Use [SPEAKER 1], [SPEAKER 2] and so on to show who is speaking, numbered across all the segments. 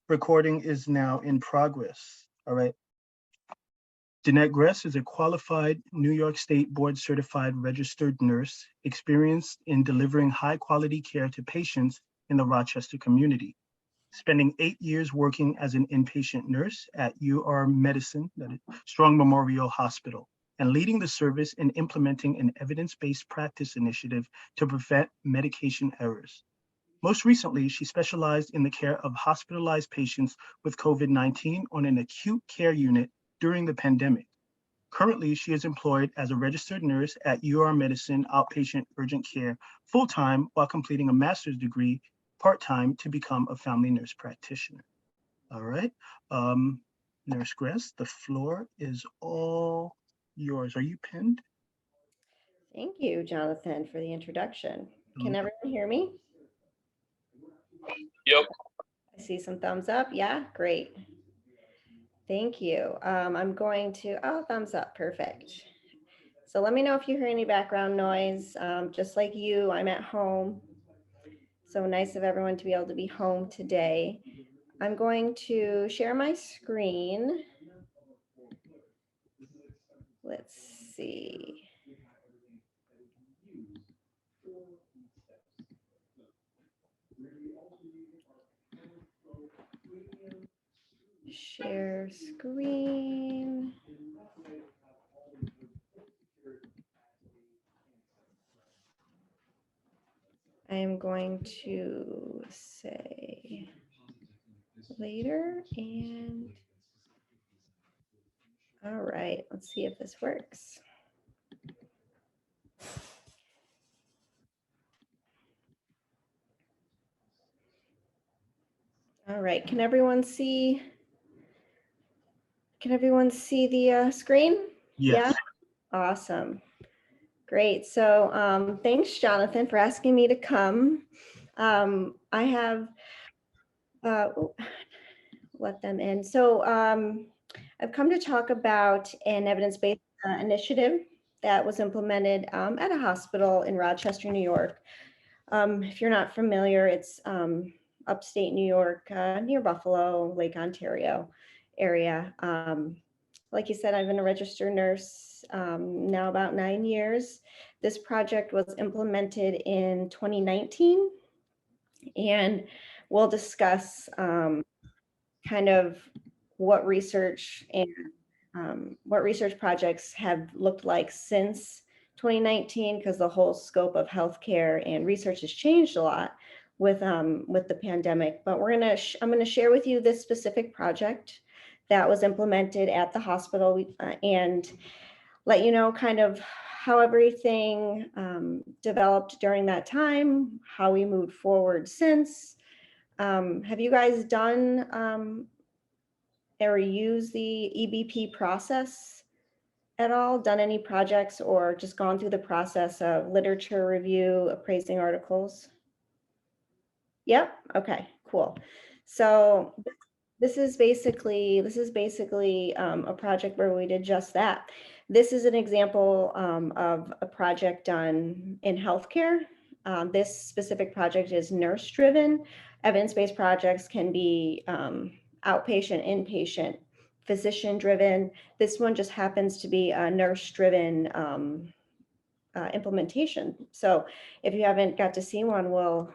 [SPEAKER 1] Recording is now in progress. All right. Danette Gress is a qualified New York State board certified registered nurse experienced in delivering high quality care to patients in the Rochester community, spending 8 years working as an inpatient nurse at UR Medicine, that is Strong Memorial Hospital, and leading the service in implementing an evidence-based practice initiative to prevent medication errors. Most recently, she specialized in the care of hospitalized patients with COVID-19 on an acute care unit during the pandemic. Currently, she is employed as a registered nurse at UR Medicine Outpatient Urgent Care full-time while completing a master's degree part-time to become a family nurse practitioner. All right, Nurse Gress, the floor is all yours. Are you pinned?
[SPEAKER 2] Thank you, Jonathan, for the introduction. Can everyone hear me?
[SPEAKER 3] Yep.
[SPEAKER 2] I see some thumbs up. Yeah, great. Thank you. I'm going to, thumbs up, perfect. So let me know if you hear any background noise. Just like you, I'm at home. So nice of everyone to be able to be home today. I'm going to share my screen. Let's see. Share screen. I am going to say later and all right, let's see if this works. All right, can everyone see? Can everyone see the screen?
[SPEAKER 1] Yes.
[SPEAKER 2] Yeah, awesome. Great. So thanks, Jonathan, for asking me to come. I have let them in. So I've come to talk about an evidence-based initiative that was implemented at a hospital in Rochester, New York. If you're not familiar, it's upstate New York, near Buffalo, Lake Ontario area. Like you said, I've been a registered nurse now about 9 years. This project was implemented in 2019, and we'll discuss kind of what research and what research projects have looked like since 2019, because the whole scope of healthcare and research has changed a lot with the pandemic. But I'm gonna share with you this specific project that was implemented at the hospital and let you know kind of how everything developed during that time, how we moved forward since. Have you guys done or used the EBP process at all? Done any projects or just gone through the process of literature review, appraising articles? Yep. Okay, cool. So this is basically a project where we did just that. This is an example of a project done in healthcare. This specific project is nurse-driven. Evidence-based projects can be outpatient, inpatient, physician-driven. This one just happens to be a nurse-driven implementation. So if you haven't got to see one, we'll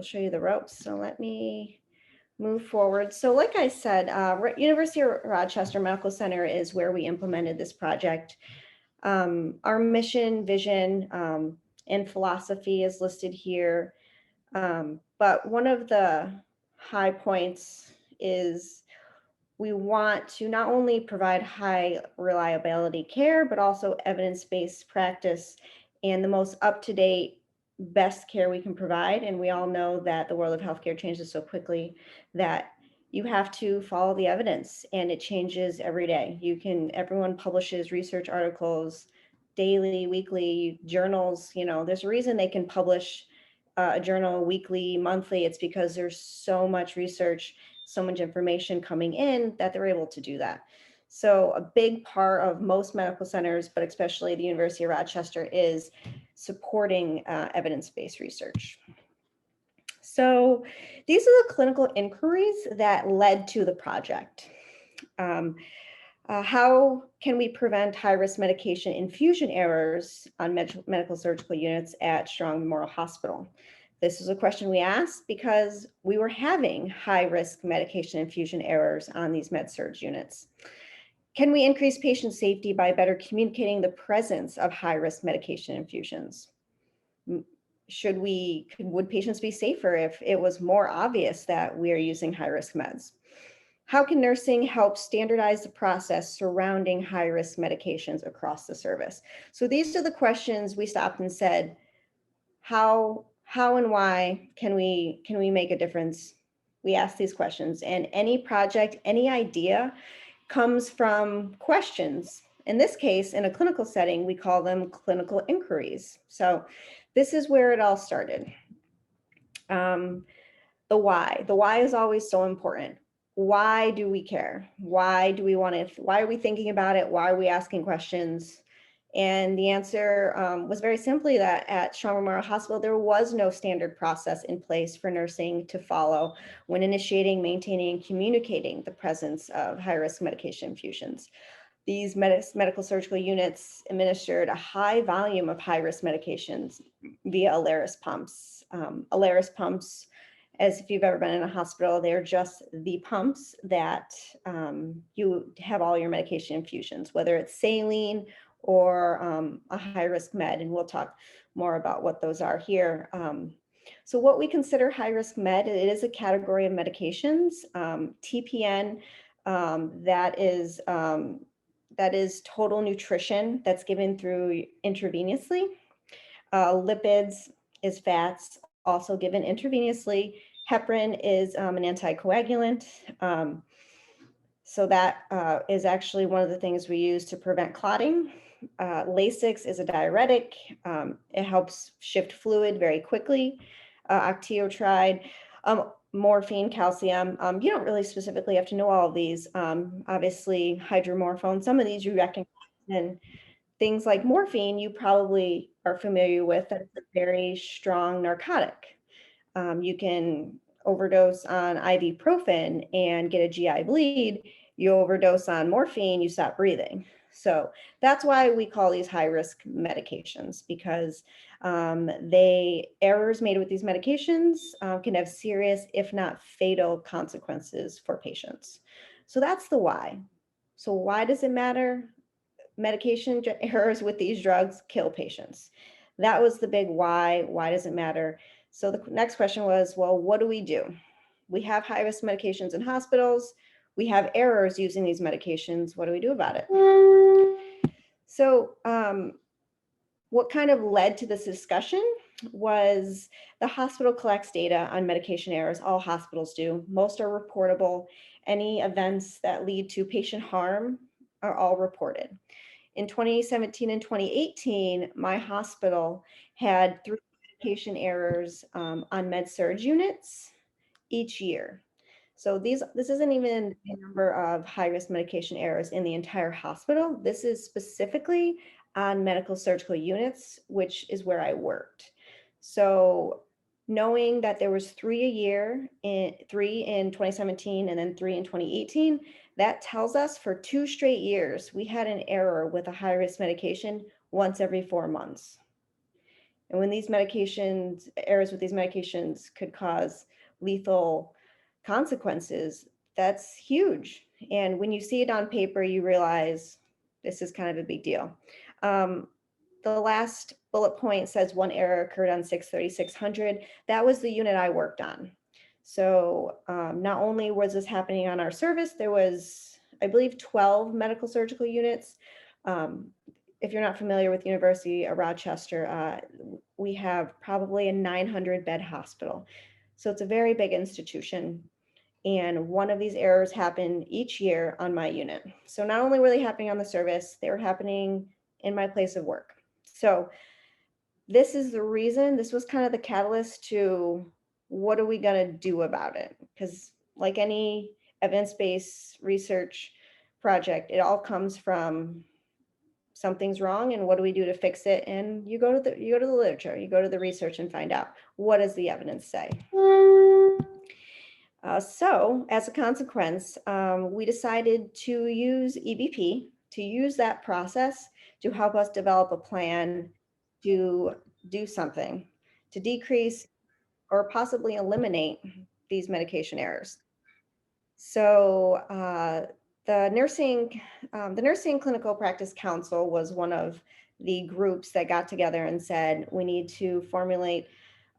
[SPEAKER 2] show you the ropes. So let me move forward. So like I said, University of Rochester Medical Center is where we implemented this project. Our mission, vision, and philosophy is listed here. But one of the high points is we want to not only provide high reliability care, but also evidence-based practice and the most up-to-date, best care we can provide. And we all know that the world of healthcare changes so quickly that you have to follow the evidence, and it changes every day. Everyone publishes research articles daily, weekly, journals. There's a reason they can publish a journal weekly, monthly. It's because there's so much research, so much information coming in that they're able to do that. So a big part of most medical centers, but especially the University of Rochester, is supporting evidence-based research. So these are the clinical inquiries that led to the project. How can we prevent high-risk medication infusion errors on medical surgical units at Strong Memorial Hospital? This is a question we asked because we were having high-risk medication infusion errors on these med-surg units. Can we increase patient safety by better communicating the presence of high-risk medication infusions? Would patients be safer if it was more obvious that we are using high-risk meds? How can nursing help standardize the process surrounding high-risk medications across the service? So these are the questions we stopped and said, how and why can we make a difference? We asked these questions, and any project, any idea comes from questions. In this case, in a clinical setting, we call them clinical inquiries. So this is where it all started. The why. The why is always so important. Why do we care? Why do we want to, why are we thinking about it? Why are we asking questions? And the answer was very simply that at Strong Memorial Hospital, there was no standard process in place for nursing to follow when initiating, maintaining, and communicating the presence of high-risk medication infusions. These medical surgical units administered a high volume of high-risk medications via Alaris pumps. Alaris pumps, as if you've ever been in a hospital, they're just the pumps that you have all your medication infusions, whether it's saline or a high-risk med, and we'll talk more about what those are here. So what we consider high-risk med, it is a category of medications. TPN, that is total nutrition that's given through intravenously. Lipids is fats, also given intravenously. Heparin is an anticoagulant. So that is actually one of the things we use to prevent clotting. Lasix is a diuretic. It helps shift fluid very quickly. Octiotride, morphine, calcium. You don't really specifically have to know all of these. Obviously, hydromorphone, some of these you recognize. And things like morphine, you probably are familiar with. That's a very strong narcotic. You can overdose on ibuprofen and get a GI bleed. You overdose on morphine, you stop breathing. So that's why we call these high-risk medications, because errors made with these medications can have serious, if not fatal, consequences for patients. So that's the why. So why does it matter? Medication errors with these drugs kill patients. That was the big why. Why does it matter? So the next question was, well, what do? We have high-risk medications in hospitals. We have errors using these medications. What do we do about it? So what kind of led to this discussion was the hospital collects data on medication errors. All hospitals do. Most are reportable. Any events that lead to patient harm are all reported. In 2017 and 2018, my hospital had 3 medication errors on med-surg units each year. So this isn't even the number of high-risk medication errors in the entire hospital. This is specifically on medical surgical units, which is where I worked. So knowing that there was 3 a year, 3 in 2017 and then 3 in 2018, that tells us for 2 straight years, we had an error with a high-risk medication once every 4 months. And when errors with these medications could cause lethal consequences, that's huge. And when you see it on paper, you realize this is kind of a big deal. The last bullet point says 1 error occurred on 63600. That was the unit I worked on. So not only was this happening on our service, there was, I believe, 12 medical surgical units. If you're not familiar with University of Rochester, we have probably a 900 bed hospital. So it's a very big institution. And one of these errors happened each year on my unit. So not only were they happening on the service, they were happening in my place of work. So this is the reason, this was kind of the catalyst to what are we going to do about it? Because like any evidence-based research project, it all comes from something's wrong and what do we do to fix it? And you go to the literature, you go to the research and find out what does the evidence say. So as a consequence, we decided to use EBP, to use that process to help us develop a plan to do something, to decrease or possibly eliminate these medication errors. So the Nursing Clinical Practice Council was one of the groups that got together and said, we need to formulate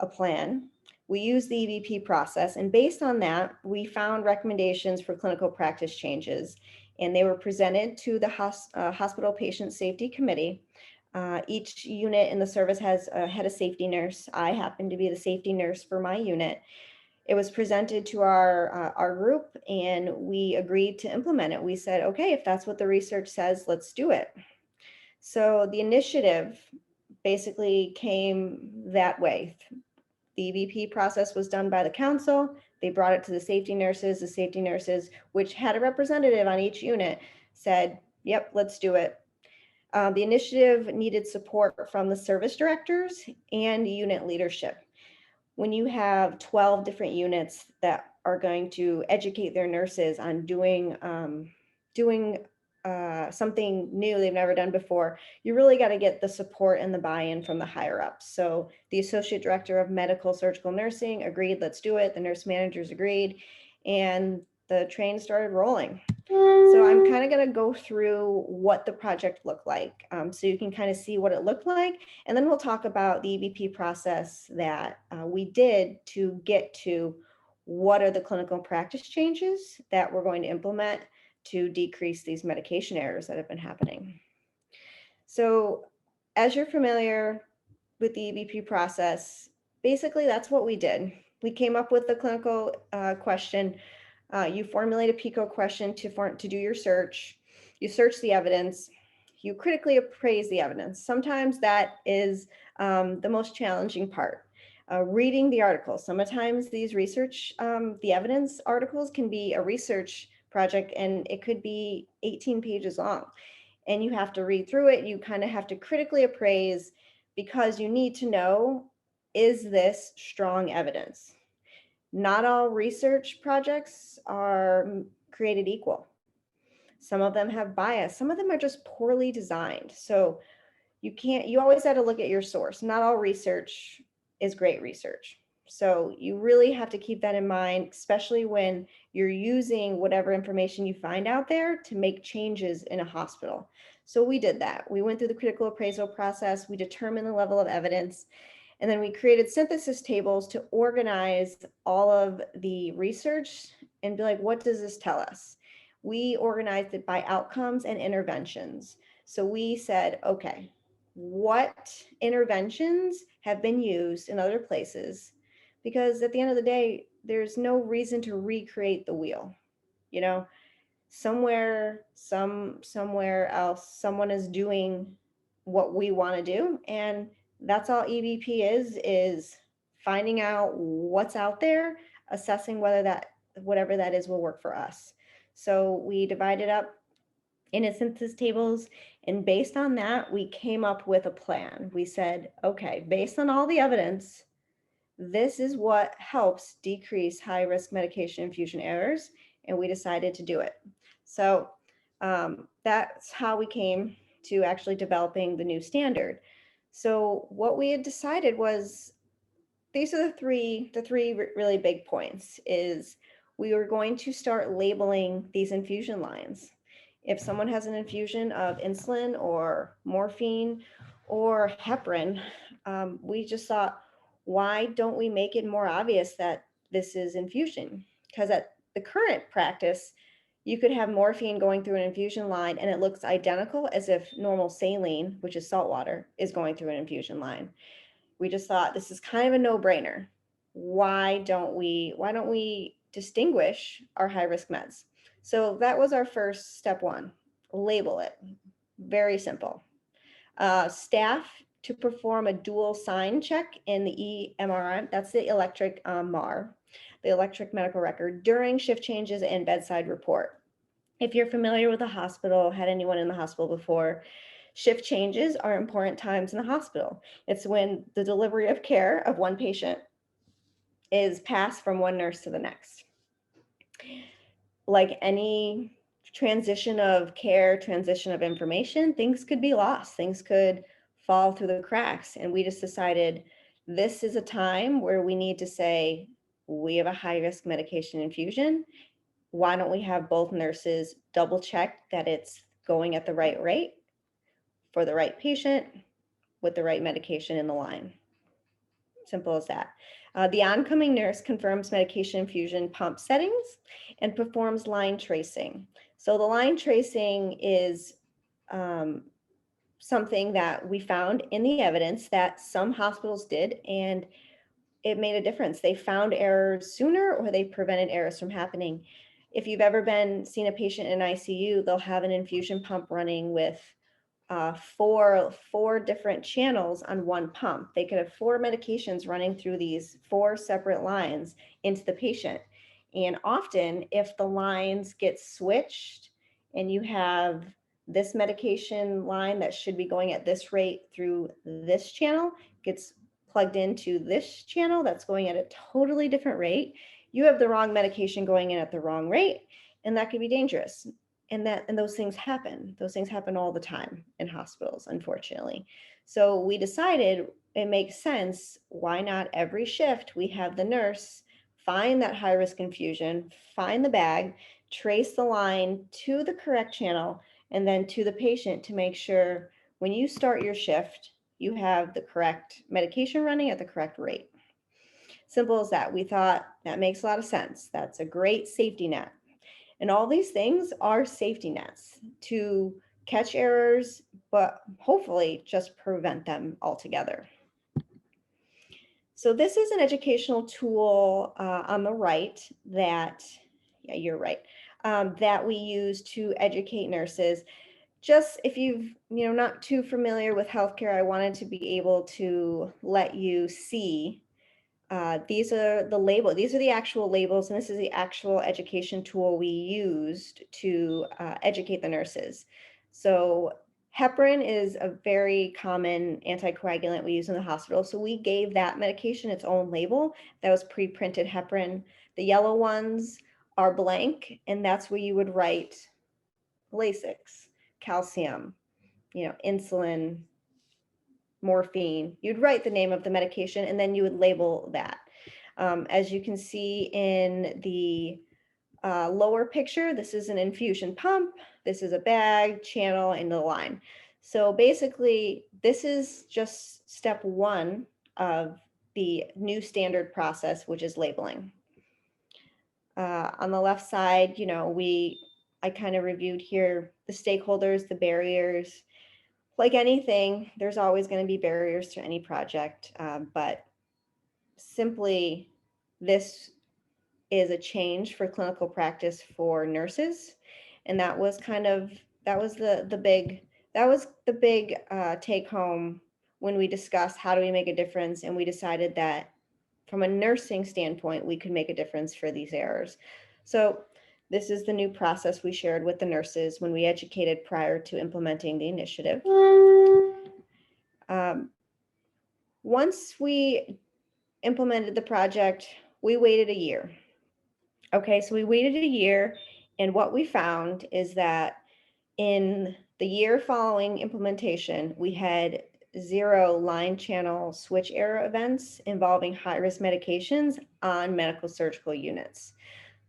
[SPEAKER 2] a plan. We used the EVP process, and based on that, we found recommendations for clinical practice changes, and they were presented to the Hospital Patient Safety Committee. Each unit in the service has a head of safety nurse. I happen to be the safety nurse for my unit. It was presented to our group, and we agreed to implement it. We said, okay, if that's what the research says, let's do it. So the initiative basically came that way. The EVP process was done by the council. They brought it to the safety nurses. The safety nurses, which had a representative on each unit, said, yep, let's do it. The initiative needed support from the service directors and unit leadership. When you have 12 different units that are going to educate their nurses on doing something new they've never done before, you really got to get the support and the buy-in from the higher ups. So the associate director of medical surgical nursing agreed, let's do it. The nurse managers agreed, and the train started rolling. So I'm kind of going to go through what the project looked like, so you can kind of see what it looked like. And then we'll talk about the EVP process that we did to get to what are the clinical practice changes that we're going to implement to decrease these medication errors that have been happening. So as you're familiar with the EVP process, basically that's what we did. We came up with the clinical question. You formulate a PICO question to do your search. You search the evidence. You critically appraise the evidence. Sometimes that is the most challenging part. Reading the articles. Sometimes these research, the evidence articles can be a research project, and it could be 18 pages long. And you have to read through it. You kind of have to critically appraise, because you need to know, is this strong evidence? Not all research projects are created equal. Some of them have bias. Some of them are just poorly designed. So you always have to look at your source. Not all research is great research. So you really have to keep that in mind, especially when you're using whatever information you find out there to make changes in a hospital. So we did that. We went through the critical appraisal process. We determined the level of evidence. And then we created synthesis tables to organize all of the research and be like, what does this tell us? We organized it by outcomes and interventions. So we said, okay, what interventions have been used in other places? Because at the end of the day, there's no reason to recreate the wheel. You know, somewhere else, someone is doing what we want to do, and that's all EVP is finding out what's out there, assessing whether that whatever that is will work for us. So we divided up into synthesis tables, and based on that, we came up with a plan. We said, okay, based on all the evidence, this is what helps decrease high-risk medication infusion errors, and we decided to do it. So that's how we came to actually developing the new standard. So what we had decided was, these are the three really big points, is we were going to start labeling these infusion lines. If someone has an infusion of insulin or morphine or heparin, we just thought, why don't we make it more obvious that this is infusion? Because at the current practice, you could have morphine going through an infusion line and it looks identical as if normal saline, which is salt water, is going through an infusion line. We just thought this is kind of a no-brainer. Why don't we distinguish our high-risk meds? So that was our first step one, label it. Very simple. Staff to perform a dual sign check in the EMR, that's the electric MAR, the electric medical record, during shift changes and bedside report. If you're familiar with a hospital, had anyone in the hospital before, shift changes are important times in the hospital. It's when the delivery of care of one patient is passed from one nurse to the next. Like any transition of care, transition of information, things could be lost, things could fall through the cracks. And we just decided this is a time where we need to say, we have a high risk medication infusion. Why don't we have both nurses double check that it's going at the right rate for the right patient with the right medication in the line? Simple as that. The oncoming nurse confirms medication infusion pump settings and performs line tracing. So the line tracing is something that we found in the evidence that some hospitals did, and it made a difference. They found errors sooner, or they prevented errors from happening. If you've ever seen a patient in ICU, they'll have an infusion pump running with four different channels on one pump. They could have 4 medications running through these 4 separate lines into the patient. And often, if the lines get switched and you have this medication line that should be going at this rate through this channel gets plugged into this channel that's going at a totally different rate, you have the wrong medication going in at the wrong rate, and that could be dangerous. And those things happen. Those things happen all the time in hospitals, unfortunately. So we decided it makes sense. Why not every shift we have the nurse find that high risk infusion, find the bag, trace the line to the correct channel, and then to the patient to make sure when you start your shift, you have the correct medication running at the correct rate. Simple as that. We thought that makes a lot of sense. That's a great safety net. And all these things are safety nets to catch errors, but hopefully just prevent them altogether. So this is an educational tool on the right that, yeah, you're right, that we use to educate nurses. Just if you've, not too familiar with healthcare, I wanted to be able to let you see these are the actual labels, and this is the actual education tool we used to educate the nurses. So heparin is a very common anticoagulant we use in the hospital. So we gave that medication its own label that was pre-printed heparin. The yellow ones are blank, and that's where you would write Lasix, calcium, insulin, morphine. You'd write the name of the medication, and then you would label that. As you can see in the lower picture, this is an infusion pump, this is a bag, channel, and the line. So basically, this is just step 1 of the new standard process, which is labeling. On the left side, I kind of reviewed here the stakeholders, the barriers. Like anything, there's always going to be barriers to any project, but simply this is a change for clinical practice for nurses, and that was the big take home when we discussed how do we make a difference, and we decided that from a nursing standpoint we could make a difference for these errors. So this is the new process we shared with the nurses when we educated prior to implementing the initiative. Once we implemented the project, we waited a year. Okay, so we waited a year, and what we found is that in the year following implementation, we had 0 line channel switch error events involving high-risk medications on medical surgical units.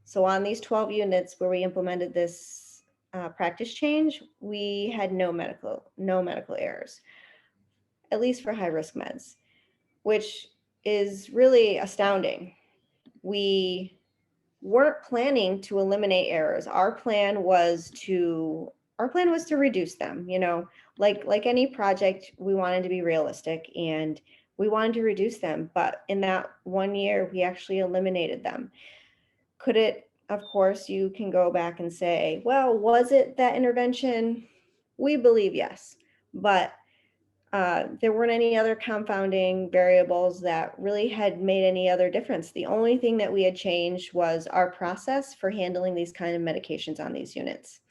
[SPEAKER 2] So on these 12 units where we implemented this practice change, we had no medical errors, at least for high-risk meds, which is really astounding. We weren't planning to eliminate errors. Our plan was to reduce them. Like any project, we wanted to be realistic and we wanted to reduce them. But in that 1 year, we actually eliminated them. Could it, of course, you can go back and say, well, was it that intervention? We believe yes, but there weren't any other confounding variables that really had made any other difference. The only thing that we had changed was our process for handling these kind of medications on these units.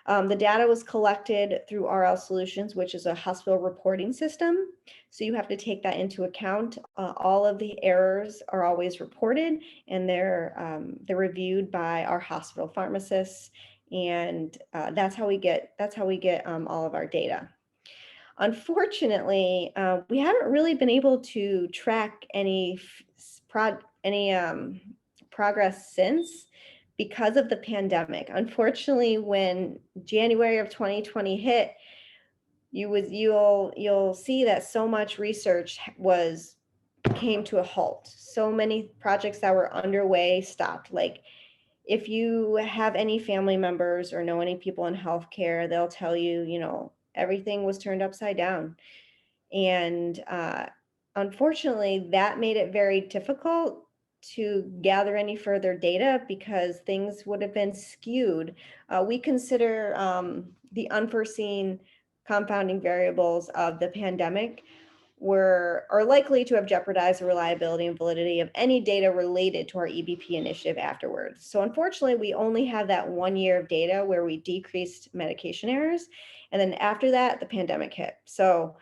[SPEAKER 2] The data was collected through RL Solutions, which is a hospital reporting system. So you have to take that into account. All of the errors are always reported, and they're reviewed by our hospital pharmacists, and that's how we get all of our data. Unfortunately, we haven't really been able to track any progress since, because of the pandemic. Unfortunately, when January of 2020 hit, you'll see that so much research came to a halt. So many projects that were underway stopped. Like, if you have any family members or know any people in healthcare, they'll tell you, everything was turned upside down. And unfortunately, that made it very difficult to gather any further data because things would have been skewed. We consider the unforeseen confounding variables of the pandemic are likely to have jeopardized the reliability and validity of any data related to our EBP initiative afterwards. So unfortunately, we only have that 1 year of data where we decreased medication errors. And then after that, the pandemic hit. So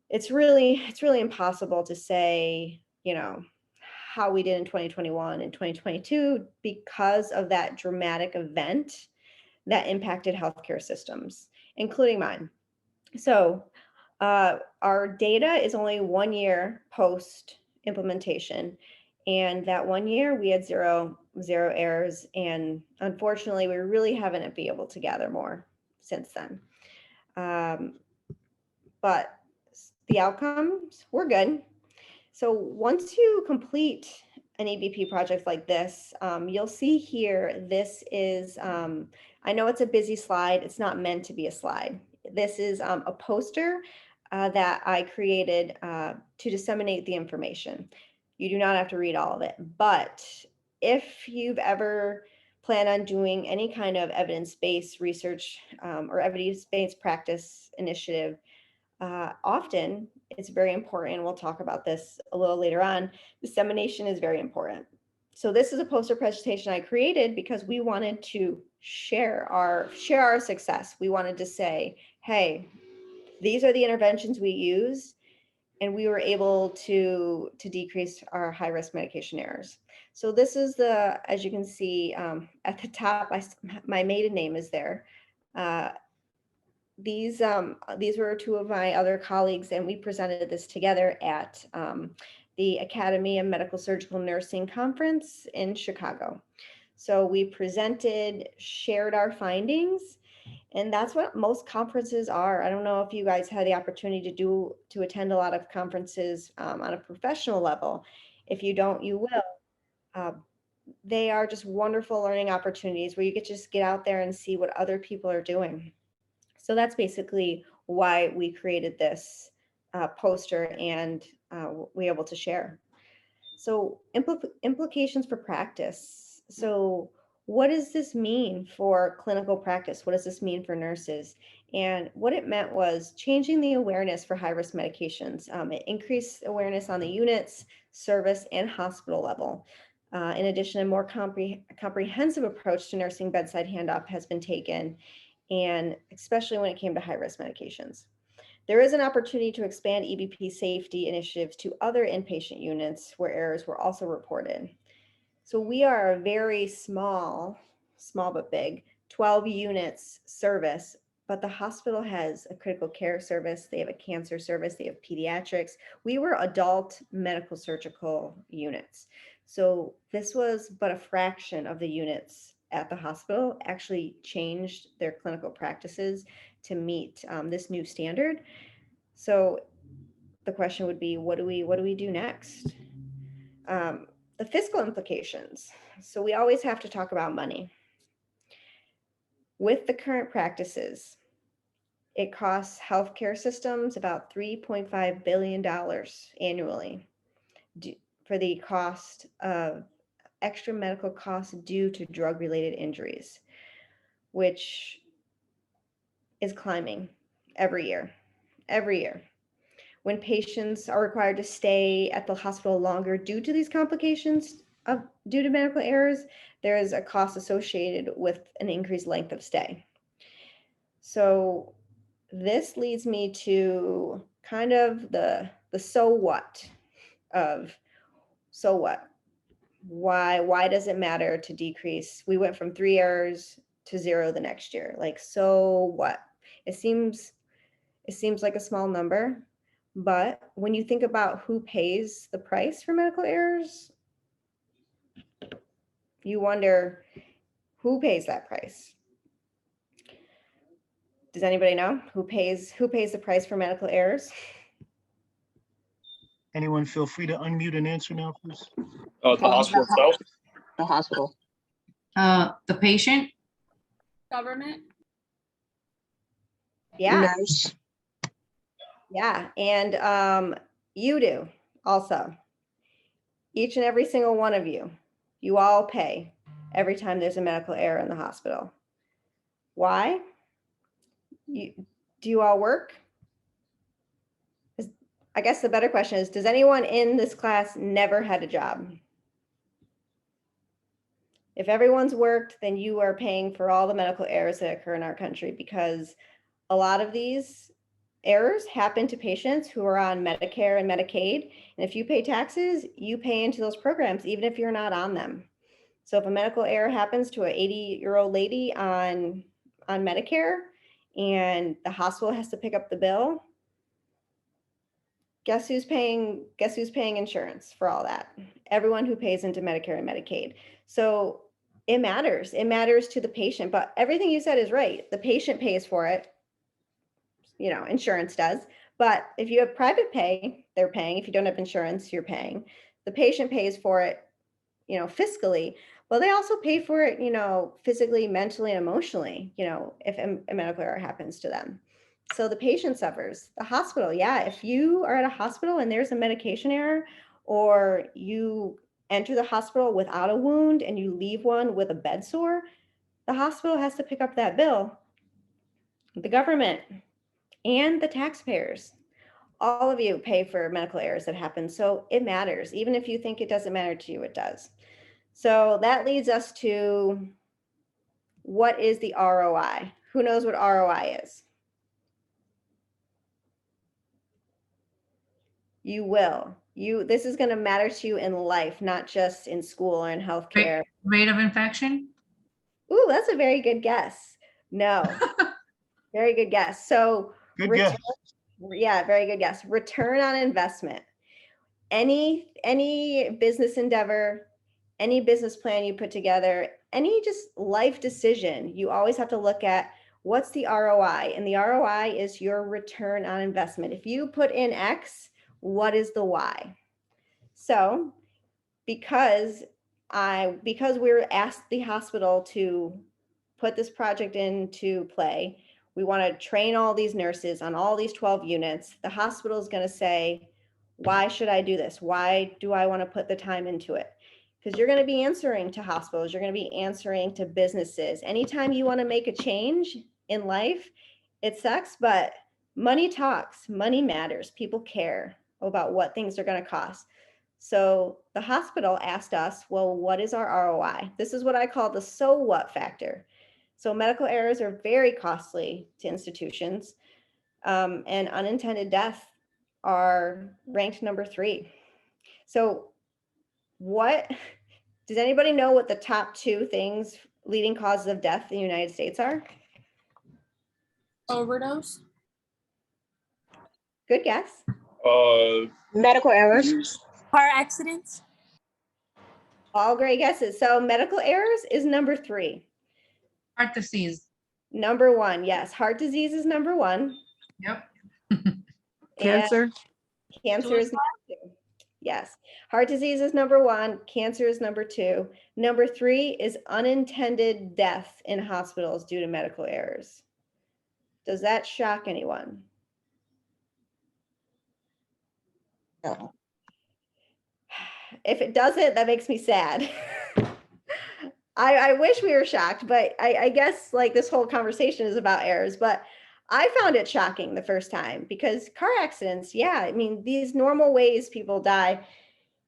[SPEAKER 2] it's really impossible to say, how we did in 2021 and 2022 because of that dramatic event that impacted healthcare systems, including mine. So our data is only 1 year post implementation, and that 1 year we had zero errors, and unfortunately we really haven't been able to gather more since then. But the outcomes were good. So once you complete an EBP project like this, you'll see here, this is, I know it's a busy slide. It's not meant to be a slide. This is a poster that I created to disseminate the information. You do not have to read all of it, but if you've ever planned on doing any kind of evidence-based research or evidence-based practice initiative, often it's very important, and we'll talk about this a little later on, dissemination is very important. So this is a poster presentation I created because we wanted to share our success. We wanted to say, hey, these are the interventions we use, and we were able to decrease our high-risk medication errors. So this is as you can see at the top, my maiden name is there. These were two of my other colleagues, and we presented this together at the Academy of Medical Surgical Nursing Conference in Chicago. So we presented, shared our findings, and that's what most conferences are. I don't know if you guys had the opportunity to attend a lot of conferences on a professional level. If you don't, you will. They are just wonderful learning opportunities where you get just get out there and see what other people are doing. So that's basically why we created this poster, and we're able to share. So implications for practice. So what does this mean for clinical practice? What does this mean for nurses? And what it meant was changing the awareness for high-risk medications. It increased awareness on the units, service, and hospital level. In addition, a more comprehensive approach to nursing bedside handoff has been taken, and especially when it came to high-risk medications. There is an opportunity to expand EBP safety initiatives to other inpatient units where errors were also reported. So we are a very small but big, 12 units service, but the hospital has a critical care service, they have a cancer service, they have pediatrics. We were adult medical surgical units. So this was but a fraction of the units at the hospital actually changed their clinical practices to meet this new standard. So the question would be, what do we do next? The fiscal implications. So we always have to talk about money. With the current practices, it costs healthcare systems about $3.5 billion annually for the cost of extra medical costs due to drug-related injuries, which is climbing every year. When patients are required to stay at the hospital longer due to these complications due to medical errors, there is a cost associated with an increased length of stay. So this leads me to kind of the so what of so what? Why does it matter to decrease? We went from 3 errors to 0 the next year. Like, so what? It seems like a small number, but when you think about who pays the price for medical errors, you wonder who pays that price. Does anybody know who pays the price for medical errors?
[SPEAKER 1] Anyone feel free to unmute and answer now, please.
[SPEAKER 3] The hospital itself?
[SPEAKER 4] The hospital.
[SPEAKER 5] The patient?
[SPEAKER 6] Government.
[SPEAKER 2] Yeah.
[SPEAKER 4] Nurse.
[SPEAKER 2] Yeah, and you do also. Each and every single one of you, you all pay every time there's a medical error in the hospital. Why? Do you all work? I guess the better question is, does anyone in this class never had a job? If everyone's worked, then you are paying for all the medical errors that occur in our country, because a lot of these errors happen to patients who are on Medicare and Medicaid. And if you pay taxes, you pay into those programs, even if you're not on them. So if a medical error happens to an 80-year-old lady on Medicare and the hospital has to pick up the bill, guess who's paying insurance for all that? Everyone who pays into Medicare and Medicaid. So it matters. It matters to the patient, but everything you said is right. The patient pays for it. You know, insurance does. But if you have private pay, they're paying. If you don't have insurance, you're paying. The patient pays for it, you know, fiscally, but they also pay for it, you know, physically, mentally, and emotionally, you know, if a medical error happens to them. So the patient suffers. The hospital, yeah, if you are at a hospital and there's a medication error, or you enter the hospital without a wound and you leave one with a bed sore, the hospital has to pick up that bill. The government and the taxpayers, all of you pay for medical errors that happen. So it matters. Even if you think it doesn't matter to you, it does. So that leads us to, what is the ROI? Who knows what ROI is? You will. This is going to matter to you in life, not just in school or in healthcare.
[SPEAKER 5] Rate of infection?
[SPEAKER 2] Ooh, that's a very good guess. No, very good guess. So
[SPEAKER 1] Good guess.
[SPEAKER 2] Yeah, very good guess. Return on investment. Any business endeavor, any business plan you put together, any just life decision, you always have to look at what's the ROI, and the ROI is your return on investment. If you put in X, what is the Y? So because we're asked the hospital to put this project into play, we want to train all these nurses on all these 12 units. The hospital is going to say, why should I do this? Why do I want to put the time into it? Because you're going to be answering to hospitals. You're going to be answering to businesses. Anytime you want to make a change in life, it sucks, but money talks. Money matters. People care about what things are going to cost. So the hospital asked us, well, what is our ROI? This is what I call the so what factor. So medical errors are very costly to institutions, and unintended death are ranked number 3. So does anybody know what the top 2 things, leading causes of death in the United States are?
[SPEAKER 6] Overdose.
[SPEAKER 2] Good guess.
[SPEAKER 4] Medical errors.
[SPEAKER 6] Car accidents.
[SPEAKER 2] All great guesses. So medical errors is number 3.
[SPEAKER 5] Heart disease?
[SPEAKER 2] Number 1, yes. Heart disease is number 1.
[SPEAKER 5] Yep.
[SPEAKER 4] Cancer.
[SPEAKER 2] Cancer is number 2. Yes. Heart disease is number 1. Cancer is number 2. Number 3 is unintended death in hospitals due to medical errors. Does that shock anyone?
[SPEAKER 4] No.
[SPEAKER 2] If it doesn't, that makes me sad. I wish we were shocked, but I guess like this whole conversation is about errors, but I found it shocking the first time, because car accidents, yeah, I mean, these normal ways people die,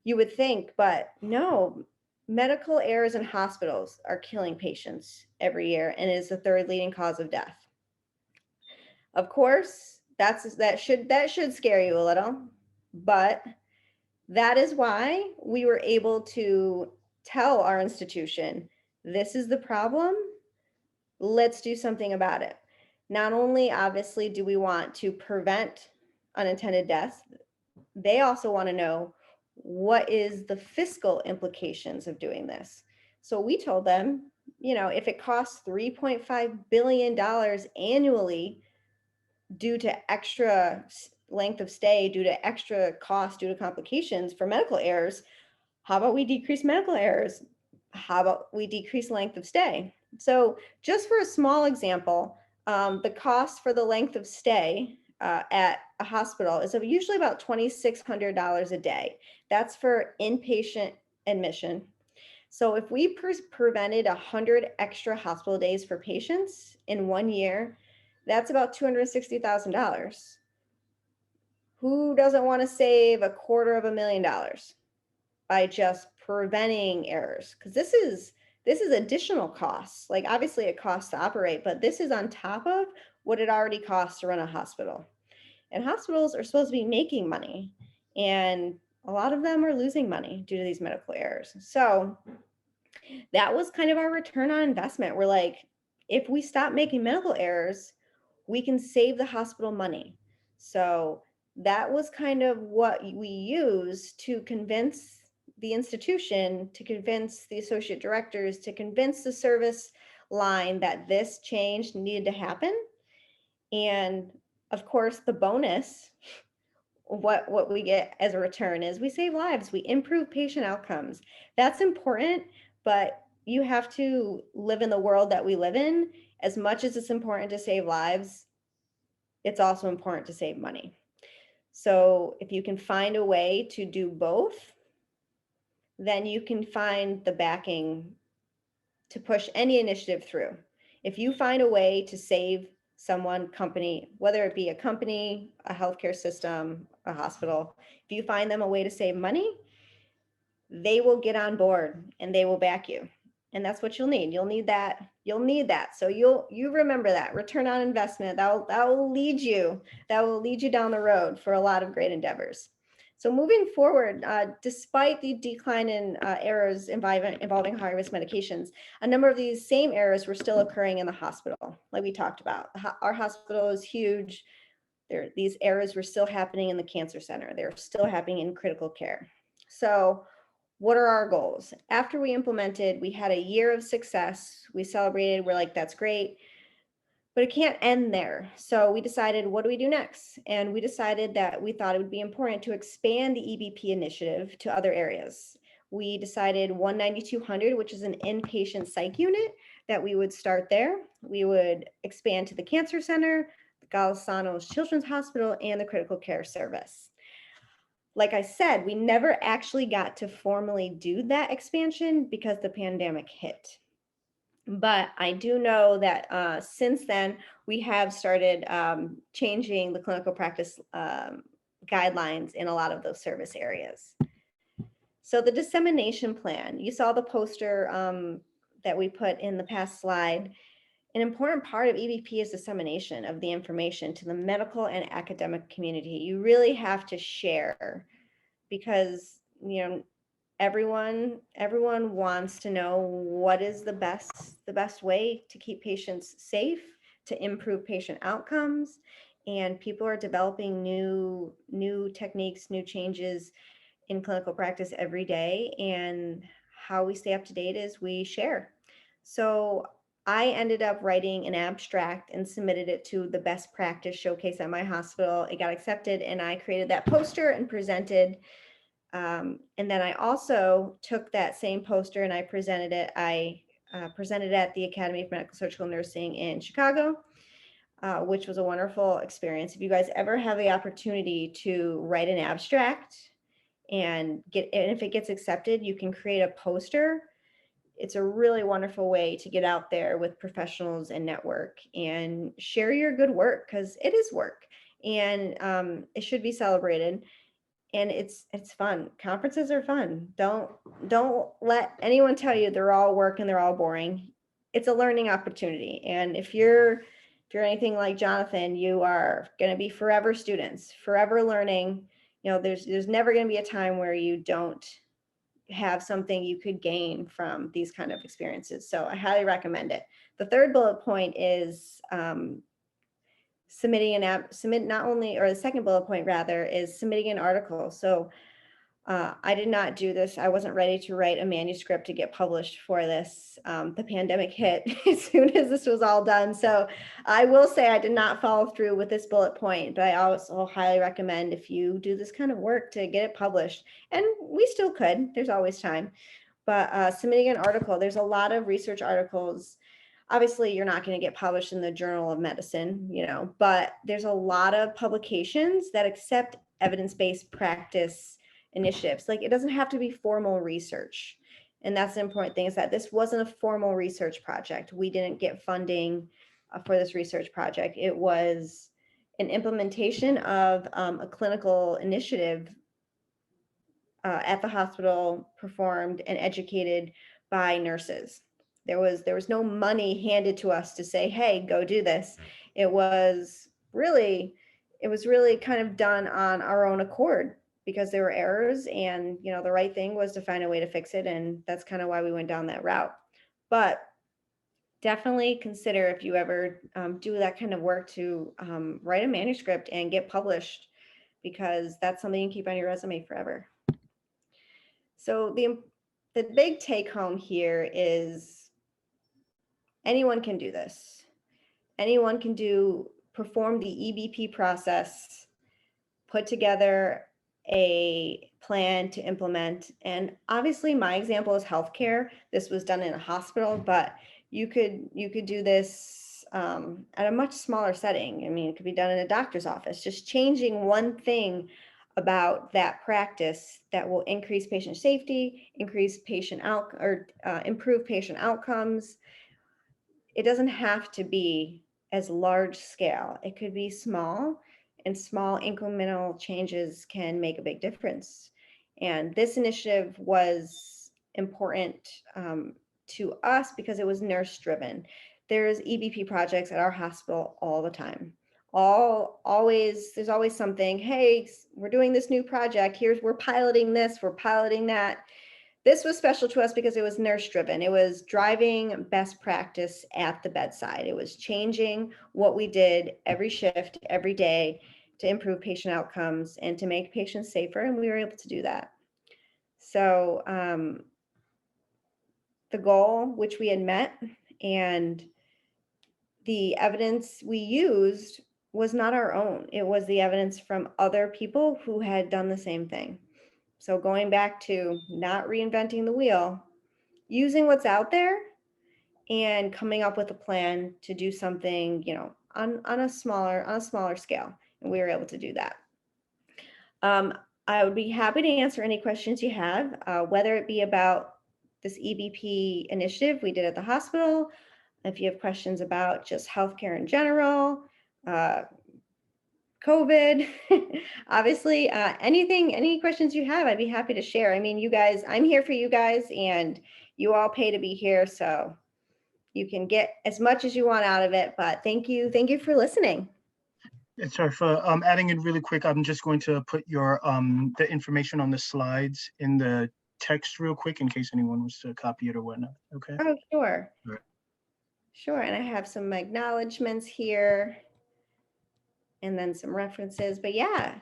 [SPEAKER 2] you would think, but no, medical errors in hospitals are killing patients every year and is the 3rd leading cause of death. Of course, that should scare you a little, but that is why we were able to tell our institution, this is the problem, let's do something about it. Not only obviously do we want to prevent unintended deaths, they also want to know what is the fiscal implications of doing this. So we told them, if it costs $3.5 billion annually due to extra length of stay, due to extra cost, due to complications for medical errors, how about we decrease medical errors? How about we decrease length of stay? So just for a small example, the cost for the length of stay at a hospital is usually about $2,600 a day. That's for inpatient admission. So if we prevented 100 extra hospital days for patients in 1 year, that's about $260,000. Who doesn't want to save $250,000 by just preventing errors? Because this is additional costs. Like obviously it costs to operate, but this is on top of what it already costs to run a hospital. And hospitals are supposed to be making money, and a lot of them are losing money due to these medical errors. So that was kind of our return on investment. We're like, if we stop making medical errors, we can save the hospital money. So that was kind of what we used to convince the institution, to convince the associate directors, to convince the service line that this change needed to happen. And of course, the bonus, what we get as a return is we save lives, we improve patient outcomes. That's important, but you have to live in the world that we live in. As much as it's important to save lives, it's also important to save money. So if you can find a way to do both, then you can find the backing to push any initiative through. If you find a way to save someone, company, whether it be a company, a healthcare system, a hospital, if you find them a way to save money, they will get on board and they will back you. And that's what you'll need. You'll need that. You'll need that. So you remember that return on investment, that will lead you down the road for a lot of great endeavors. So moving forward, despite the decline in errors involving high-risk medications, a number of these same errors were still occurring in the hospital, like we talked about. Our hospital is huge. These errors were still happening in the cancer center. They're still happening in critical care. So what are our goals? After we implemented, we had a year of success. We celebrated, we're like, that's great. But it can't end there. So we decided, what do we do next? And we decided that we thought it would be important to expand the EBP initiative to other areas. We decided 19200, which is an inpatient psych unit, that we would start there. We would expand to the cancer center, the Golisano's Children's Hospital, and the critical care service. Like I said, we never actually got to formally do that expansion because the pandemic hit. But I do know that since then, we have started changing the clinical practice guidelines in a lot of those service areas. So the dissemination plan, you saw the poster that we put in the past slide. An important part of EBP is dissemination of the information to the medical and academic community. You really have to share because, everyone wants to know what is the best way to keep patients safe, to improve patient outcomes, and people are developing new techniques, new changes in clinical practice every day, and how we stay up to date is we share. So I ended up writing an abstract and submitted it to the best practice showcase at my hospital. It got accepted, and I created that poster and presented. And then I also took that same poster and I presented it. I presented at the Academy of Medical Surgical Nursing in Chicago, which was a wonderful experience. If you guys ever have the opportunity to write an abstract and if it gets accepted, you can create a poster. It's a really wonderful way to get out there with professionals and network and share your good work, because it is work and it should be celebrated. And it's fun. Conferences are fun. Don't let anyone tell you they're all work and they're all boring. It's a learning opportunity. And if you're if you're anything like Jonathan, you are going to be forever students, forever learning. You know, there's never going to be a time where you don't have something you could gain from these kind of experiences. So I highly recommend it. The third bullet point is submitting the second bullet point rather is submitting an article. So I did not do this. I wasn't ready to write a manuscript to get published for this. The pandemic hit as soon as this was all done. So I will say I did not follow through with this bullet point, but I also highly recommend if you do this kind of work to get it published. And we still could, there's always time. But submitting an article, there's a lot of research articles. Obviously, you're not going to get published in the Journal of Medicine, you know, but there's a lot of publications that accept evidence-based practice initiatives. Like, it doesn't have to be formal research. And that's the important thing, is that this wasn't a formal research project. We didn't get funding for this research project. It was an implementation of a clinical initiative at the hospital, performed and educated by nurses. There was no money handed to us to say, hey, go do this. It was really kind of done on our own accord, because there were errors, and you know, the right thing was to find a way to fix it. And that's kind of why we went down that route. But definitely consider, if you ever do that kind of work, to write a manuscript and get published, because that's something you keep on your resume forever. So the big take home here is anyone can do this. Anyone can perform the EBP process, put together a plan to implement. And obviously my example is healthcare. This was done in a hospital, but you could do this at a much smaller setting. I mean, it could be done in a doctor's office, just changing one thing about that practice that will increase patient safety, improve patient outcomes. It doesn't have to be as large scale. It could be small, and small incremental changes can make a big difference. And this initiative was important to us because it was nurse driven. There's EBP projects at our hospital all the time. There's always something, hey, we're doing this new project. We're piloting this, we're piloting that. This was special to us because it was nurse driven. It was driving best practice at the bedside. It was changing what we did every shift, every day, to improve patient outcomes and to make patients safer. And we were able to do that. So the goal, which we had met, and the evidence we used was not our own. It was the evidence from other people who had done the same thing. So going back to not reinventing the wheel, using what's out there and coming up with a plan to do something, you know, on a smaller scale. And we were able to do that. I would be happy to answer any questions you have, whether it be about this EBP initiative we did at the hospital, if you have questions about just healthcare in general, COVID, obviously, any questions you have, I'd be happy to share. I mean, you guys, I'm here for you guys, and you all pay to be here, so you can get as much as you want out of it. But thank you for listening.
[SPEAKER 1] Sorry for adding in really quick. I'm just going to put your the information on the slides in the text real quick in case anyone wants to copy it or whatnot. Okay.
[SPEAKER 2] Oh, sure.
[SPEAKER 1] Right.
[SPEAKER 2] Sure, and I have some acknowledgements here, and then some references, but yeah.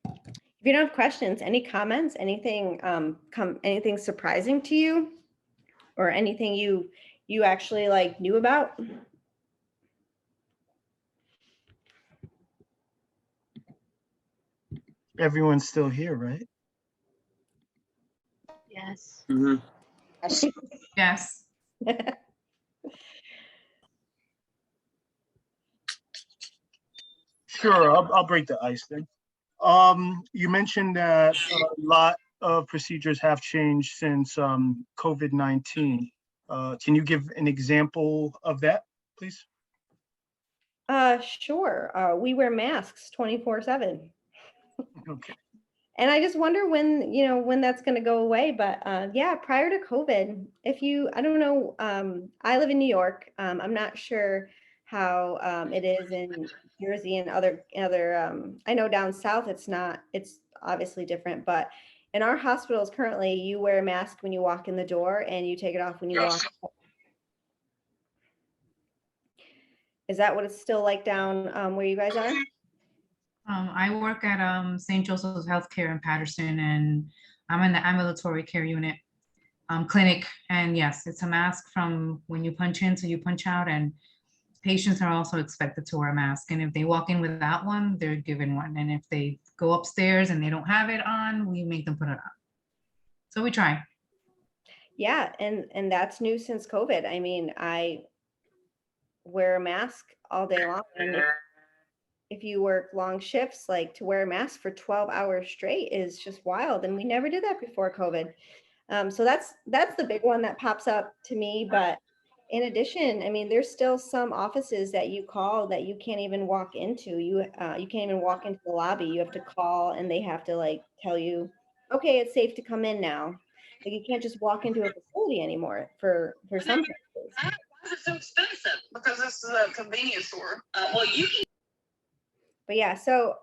[SPEAKER 2] If you don't have questions, any comments, anything anything surprising to you, or anything you actually like knew about?
[SPEAKER 1] Everyone's still here, right?
[SPEAKER 4] Yes.
[SPEAKER 3] Mhm.
[SPEAKER 5] Yes.
[SPEAKER 1] Sure, I'll break the ice then. You mentioned that a lot of procedures have changed since COVID-19. Can you give an example of that, please?
[SPEAKER 2] Sure. We wear masks 24/7.
[SPEAKER 1] Okay.
[SPEAKER 2] And I just wonder when, when that's going to go away. But yeah, prior to COVID, I don't know, I live in New York. I'm not sure how it is in Jersey and other, I know down south it's obviously different, but in our hospitals currently, you wear a mask when you walk in the door and you take it off when you walk. Is that what it's still like down where you guys are?
[SPEAKER 5] I work at St. Joseph's Healthcare in Patterson, and I'm in the ambulatory care unit clinic. And yes, it's a mask from when you punch in to you punch out, and patients are also expected to wear a mask. And if they walk in without one, they're given one. And if they go upstairs and they don't have it on, we make them put it on. So we try.
[SPEAKER 2] Yeah, and that's new since COVID. I mean, I wear a mask all day long, and if you work long shifts, like to wear a mask for 12 hours straight is just wild. And we never did that before COVID. So that's the big one that pops up to me. But in addition, I mean, there's still some offices that you call that you can't even walk into. You can't even walk into the lobby. You have to call and they have to like tell you, okay, it's safe to come in now. Like you can't just walk into a facility anymore for some places.
[SPEAKER 7] Why is it so expensive? Because this is a convenience store. Well, you can.
[SPEAKER 2] But yeah, so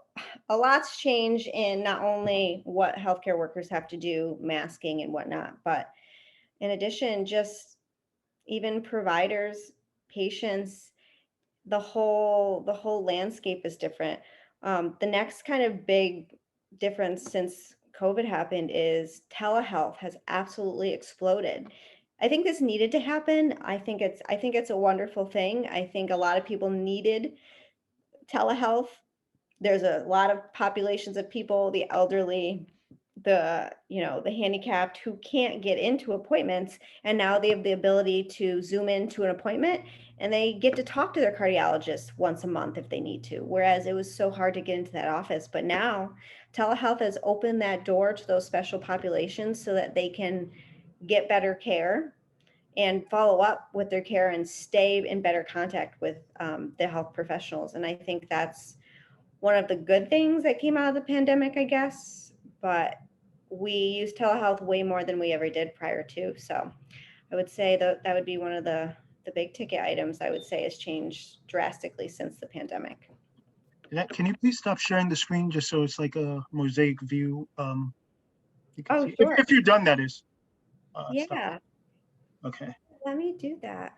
[SPEAKER 2] a lot's changed in not only what healthcare workers have to do, masking and whatnot, but in addition, just even providers, patients, the whole landscape is different. The next kind of big difference since COVID happened is telehealth has absolutely exploded. I think this needed to happen. I think it's a wonderful thing. I think a lot of people needed telehealth. There's a lot of populations of people, the elderly, the handicapped who can't get into appointments, and now they have the ability to zoom into an appointment and they get to talk to their cardiologist once a month if they need to, whereas it was so hard to get into that office. But now telehealth has opened that door to those special populations so that they can get better care and follow up with their care and stay in better contact with the health professionals. And I think that's one of the good things that came out of the pandemic, I guess. But we use telehealth way more than we ever did prior to. So I would say that would be one of the big ticket items I would say has changed drastically since the pandemic.
[SPEAKER 1] Can you please stop sharing the screen just so it's like a mosaic view? You can see.
[SPEAKER 2] Sure.
[SPEAKER 1] If you're done, that is.
[SPEAKER 2] Yeah.
[SPEAKER 1] Stop. Okay.
[SPEAKER 2] Let me do that.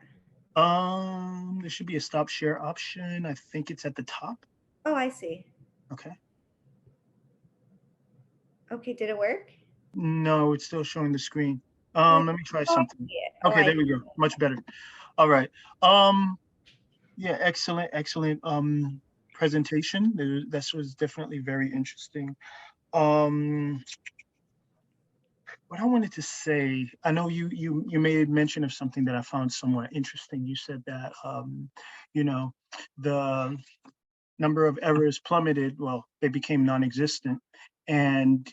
[SPEAKER 1] There should be a stop share option. I think it's at the top.
[SPEAKER 2] Oh, I see.
[SPEAKER 1] Okay.
[SPEAKER 2] Okay, did it work?
[SPEAKER 1] No, it's still showing the screen. Let me try something.
[SPEAKER 2] Oh,
[SPEAKER 1] Okay, there we go. Much better. All right. Yeah, excellent presentation. This was definitely very interesting. What I wanted to say, I know you made mention of something that I found somewhat interesting. You said that the number of errors plummeted. Well, they became non-existent, and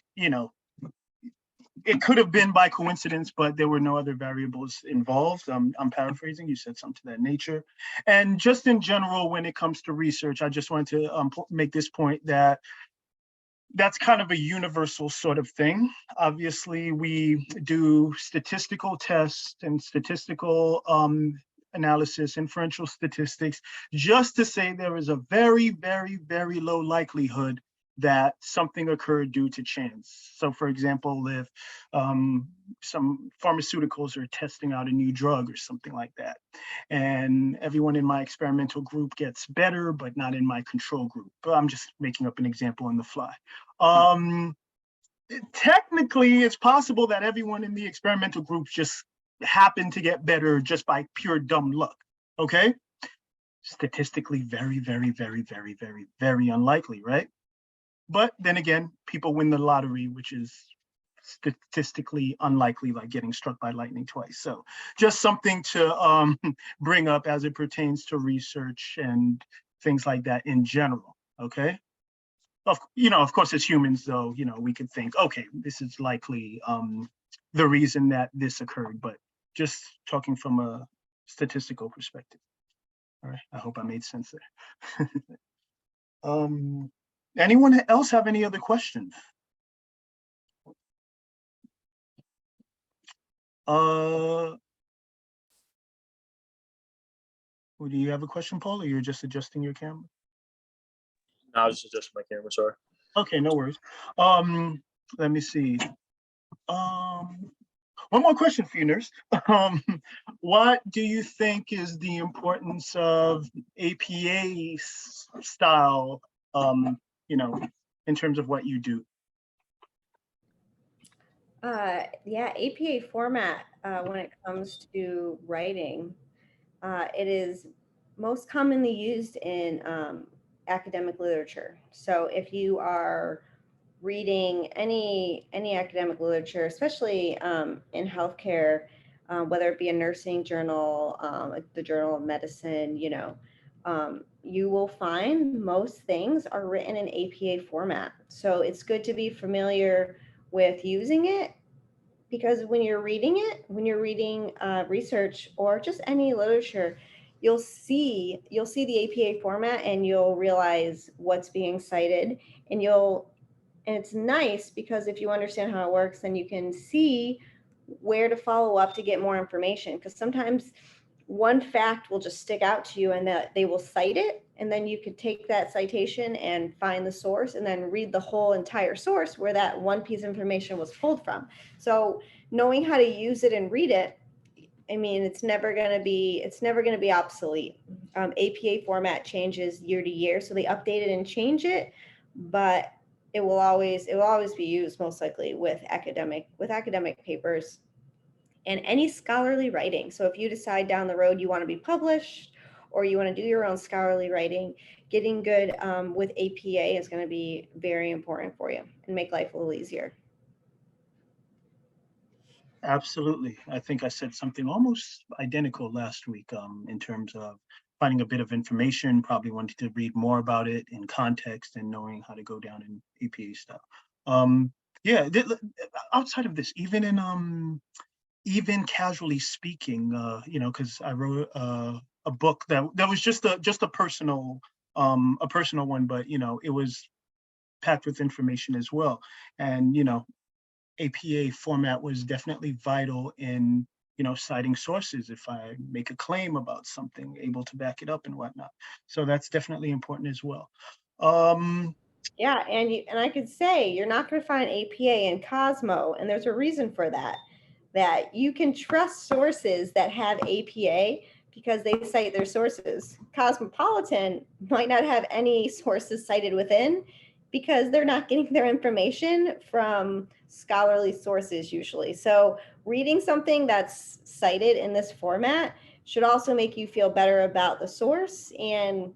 [SPEAKER 1] it could have been by coincidence, but there were no other variables involved. I'm paraphrasing. You said something to that nature. And just in general, when it comes to research, I just wanted to make this point that that's kind of a universal sort of thing. Obviously, we do statistical tests and statistical analysis, inferential statistics, just to say there is a very, very, very low likelihood that something occurred due to chance. So for example, if some pharmaceuticals are testing out a new drug or something like that, and everyone in my experimental group gets better, but not in my control group. But I'm just making up an example on the fly. Technically, it's possible that everyone in the experimental group just happened to get better just by pure dumb luck, okay? Statistically, very, very, very, very, very, very unlikely, right? But then again, people win the lottery, which is statistically unlikely, like getting struck by lightning twice. So just something to bring up as it pertains to research and things like that in general, okay? Of course, as humans, though, we could think, okay, this is likely the reason that this occurred, but just talking from a statistical perspective. All right, I hope I made sense there. Anyone else have any other questions? Uh, well, do you have a question, Paul, or you're just adjusting your camera?
[SPEAKER 3] No, I was just adjusting my camera, sorry.
[SPEAKER 1] Okay, no worries. Let me see. One more question for you, nurse. What do you think is the importance of APA style, you know, in terms of what you do?
[SPEAKER 2] Yeah, APA format, when it comes to writing, it is most commonly used in academic literature. So if you are reading any academic literature, especially in healthcare, whether it be a nursing journal, like the Journal of Medicine, you will find most things are written in APA format. So it's good to be familiar with using it, because when you're reading research or just any literature, you'll see the APA format and you'll realize what's being cited, and it's nice because if you understand how it works, then you can see where to follow up to get more information. Because sometimes one fact will just stick out to you and that they will cite it, and then you could take that citation and find the source and then read the whole entire source where that one piece of information was pulled from. So knowing how to use it and read it, I mean, it's never going to be obsolete. APA format changes year to year, so they update it and change it, but it will always be used most likely with academic papers and any scholarly writing. So if you decide down the road you want to be published or you want to do your own scholarly writing, getting good with APA is going to be very important for you and make life a little easier.
[SPEAKER 1] Absolutely. I think I said something almost identical last week in terms of finding a bit of information, probably wanting to read more about it in context and knowing how to go down in APA stuff. Yeah, outside of this, even in even casually speaking, because I wrote a book that was just a personal one, but it was packed with information as well. And APA format was definitely vital in citing sources if I make a claim about something, able to back it up and whatnot. So that's definitely important as well.
[SPEAKER 2] Yeah, and I could say you're not going to find APA in Cosmo, and there's a reason for that. That you can trust sources that have APA because they cite their sources. Cosmopolitan might not have any sources cited within because they're not getting their information from scholarly sources usually. So reading something that's cited in this format should also make you feel better about the source. And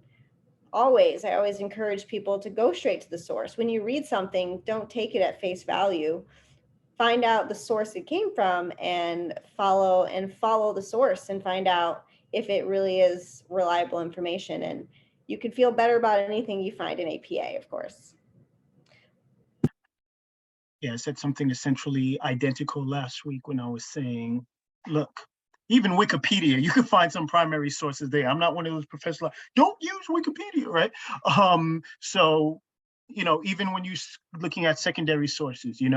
[SPEAKER 2] I always encourage people to go straight to the source. When you read something, don't take it at face value. Find out the source it came from and follow the source and find out if it really is reliable information. And you can feel better about anything you find in APA, of course.
[SPEAKER 1] Yeah, I said something essentially identical last week when I was saying, look, even Wikipedia, you can find some primary sources there. I'm not one of those professors like, don't use Wikipedia, right? So, even when you're looking at secondary sources, you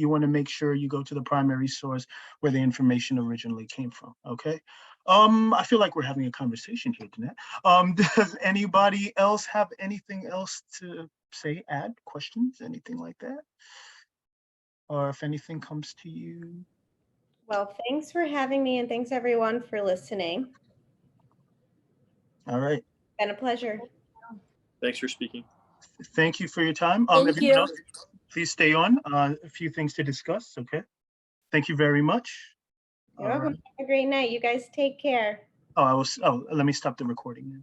[SPEAKER 1] want to make sure you go to the primary source where the information originally came from, okay? I feel like we're having a conversation here, Danette. Does anybody else have anything else to say, add, questions, anything like that? Or if anything comes to you.
[SPEAKER 2] Well, thanks for having me, and thanks everyone for listening.
[SPEAKER 1] All right.
[SPEAKER 2] Been a pleasure.
[SPEAKER 3] Thanks for speaking.
[SPEAKER 1] Thank you for your time.
[SPEAKER 6] Thank
[SPEAKER 1] Everyone
[SPEAKER 6] you.
[SPEAKER 1] else, please stay on. A few things to discuss, okay? Thank you very much.
[SPEAKER 2] You're welcome. Have a great night. You guys take care.
[SPEAKER 1] Let me stop the recording now.